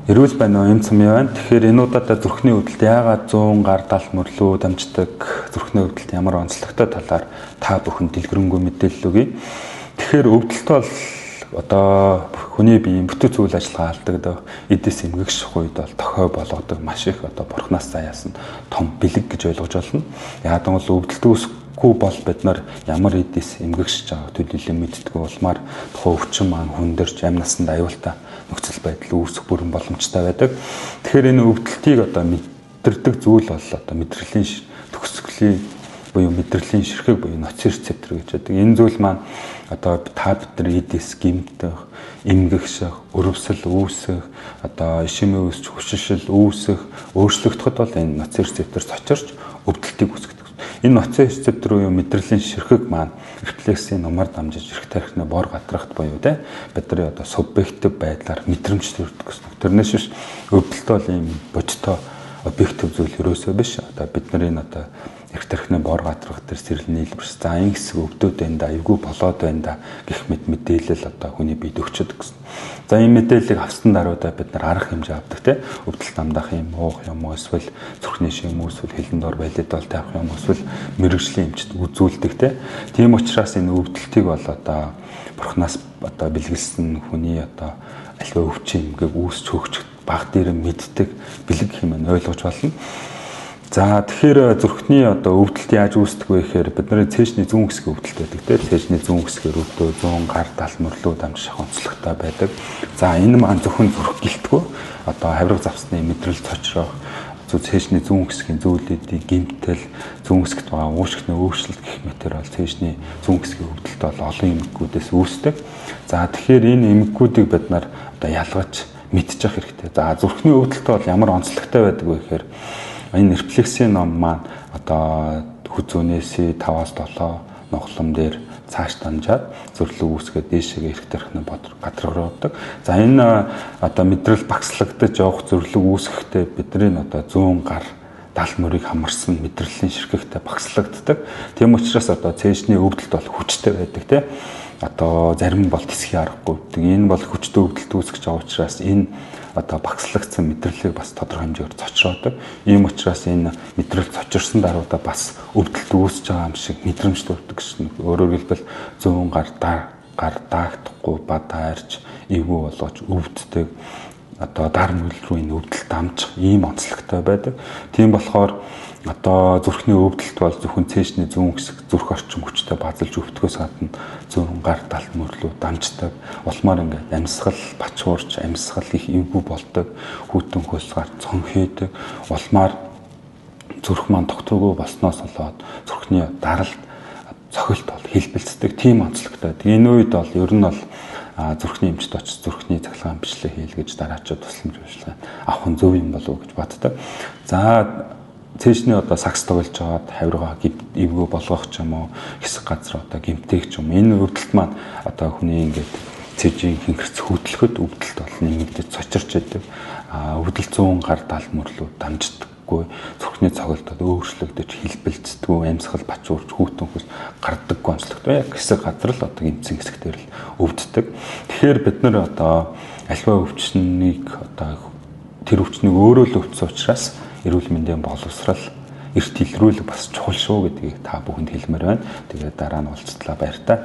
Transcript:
Эрүүл байна уу? Эм цамын байна. Тэгэхээр энэ удаатай зүрхний өвдөлт яагаад 100 гар тал мөрлөө дамждаг зүрхний өвдөлт ямар онцлогтой талаар та бүхэн дэлгэрэнгүй мэдээлэл өгье. Тэгэхээр өвдөлт бол одоо хүний биеийн бүтэн зүйл ажиллагаа алдагдав. Эдээс эмгэгших үед бол тохио болгодог маш их одоо бурхнаас заяасан том бэлэг гэж ойлгож болно. Яг нь бол өвдөлт үүсэхгүй бол бид нар ямар эдээс эмгэгшиж байгааг төлөвлөлөө мэддэг улмаар тухайн өвчин маань хүндэрч амь насанд аюултай нөхцөл байдал үүсэх бүрэн боломжтой байдаг. Тэгэхээр энэ өвдөлтийг одоо мэдэрдэг зүйл бол одоо мэдрэлийн төгсгөлийн буюу мэдрэлийн ширхэг буюу ноци рецептор гэж байдаг. Энэ зүйл маань одоо та бидний эдээс гэмтэх, эмгэгших, өрөвсөл үүсэх, одоо ишимээ үүсч хүчшил үүсэх, өөрчлөгдөхөд бол энэ ноци рецептор цочорч өвдөлтийг үүсгэдэг. Энэ ноци рецептор буюу мэдрэлийн ширхэг маань рефлексийн нумаар дамжиж эрх тархины бор гатрахт буюу бидний одоо субъектив байдлаар мэдрэмж төрдөг гэсэн. Тэрнээс биш өвдөлт бол ийм бодиттой объектив зүйл ерөөсөө биш. Одоо бидний энэ одоо эрх тархины бор гатрах төр сэрэл нийлбэрс. За энэ хэсэг өвдөд байна да, эвгүй болоод байна да гэх мэт мэдээлэл одоо хүний биед өгчөд гэсэн. За энэ мэдээллийг авсан даруйдаа бид нар арга хэмжээ авдаг те. Өвдөлт намдах юм, уух юм уу, эсвэл зүрхний шим юм уу, эсвэл хилэн дор валидол тавих юм уу, эсвэл мэрэгжлийн эмчт үзүүлдэг те. Тийм учраас энэ өвдөлтийг бол одоо бурхнаас одоо бэлгэлсэн хүний одоо альва өвчин эмгээг үүсч хөгжих баг дээр мэддэг бэлэг хэмээн ойлгож болно. За тэгэхээр зүрхний одоо өвдөлт яаж үүсдэг вэ гэхээр бидний цээжний зүүн хэсгийн өвдөлт байдаг тийм цээжний зүүн хэсгээр өвдөө 100 гар тал мөрлөө дамжих онцлогтой байдаг. За энэ маань зөвхөн зүрх гэлтгүй одоо хавирга завсны мэдрэл цочрох цээжний зүүн хэсгийн зүйлүүдийн гэмтэл зүүн хэсэгт байгаа уушигчны өөрчлөлт гэх мэтэр бол цээжний зүүн хэсгийн өвдөлт бол олон эмгэгүүдээс үүсдэг. За тэгэхээр энэ эмгэгүүдийг бид нар одоо ялгаж мэдчих хэрэгтэй. За зүрхний өвдөлт бол ямар онцлогтой байдаг вэ гэхээр энэ рефлексийн ном маань одоо хүзүүнээс 5-аас 7 ноголом дээр цааш дамжаад зүрлэг үүсгээд дээшээ эрх тархины гадруу явдаг. За энэ одоо мэдрэл багслагдаж явах зүрлэг үүсгэхдээ бидний одоо 100 гар дал мөрийг хамарсан мэдрэлийн ширхэгтэй багслагддаг. Тийм учраас одоо цээжний өвдөлт бол хүчтэй байдаг тийм. Одоо зарим бол тэсхий аргагүй. Энэ бол хүчтэй өвдөлт үүсгэж байгаа учраас энэ одоо багслагдсан мэдрэлийг бас тодорхой хэмжээгээр цочроодог. Ийм учраас энэ мэдрэл цочирсан даруйдаа бас өвдөлт үүсэж байгаа юм шиг мэдрэмж төрдөг гэсэн. Өөрөөр хэлбэл 100 гар даагдахгүй бадаарч эвгүй болгож өвддөг. Одоо дар мөл рүү энэ өвдөлт дамжих ийм онцлогтой байдаг. Тийм болохоор одоо зүрхний өвдөлт бол зөвхөн цээжний зүүн хэсэг зүрх орчин хүчтэй базалж өвдөхөөс гадна 100 гар тал мөрлөө дамждаг. Улмаар ингээд амьсгал бачуурч амьсгал их эвгүй болдог. Хүйтэн хөлс гарч цонхийдэг. Улмаар зүрх маань тогтворгүй болсноос болоод зүрхний даралт цохилт бол хэлбэлцдэг. Тийм онцлогтой. Энэ үед бол ер нь бол зүрхний эмчт очиж зүрхний цахилгаан бичлэг хийлгэж дараачид тусламж үйлчлэг авах нь зөв юм болов уу гэж боддог. За цээжний одоо сакс тоглож байгаад хавиргаа эвгүй болгох ч юм уу хэсэг газар одоо гэмтэйг ч юм. Энэ өвдөлт маань одоо хүний ингээд цээжийн хингэрц хөдлөхөд өвдөлт бол нэмэгдэж цочирч байдаг. Өвдөлт 100 гар тал мөрлөө дамждаггүй. Зүрхний цогцолтод өөрчлөгдөж хэлбэлцдэггүй, амьсгал бачуурч хүүтэн хөл гардаггүй онцлогтой. Яг хэсэг газар л одоо гэмтсэн хэсэгтэр л өвддөг. Тэгэхээр бид нар одоо альва өвчнийг одоо тэр өвчнийг өөрөө л өвдсөн учраас эрүүл мэндийн боловсрал эрт илрүүлэг бас чухал шүү гэдгийг та бүхэнд хэлмээр байна. Тэгээд дараа нь уулзтлаа баяр та.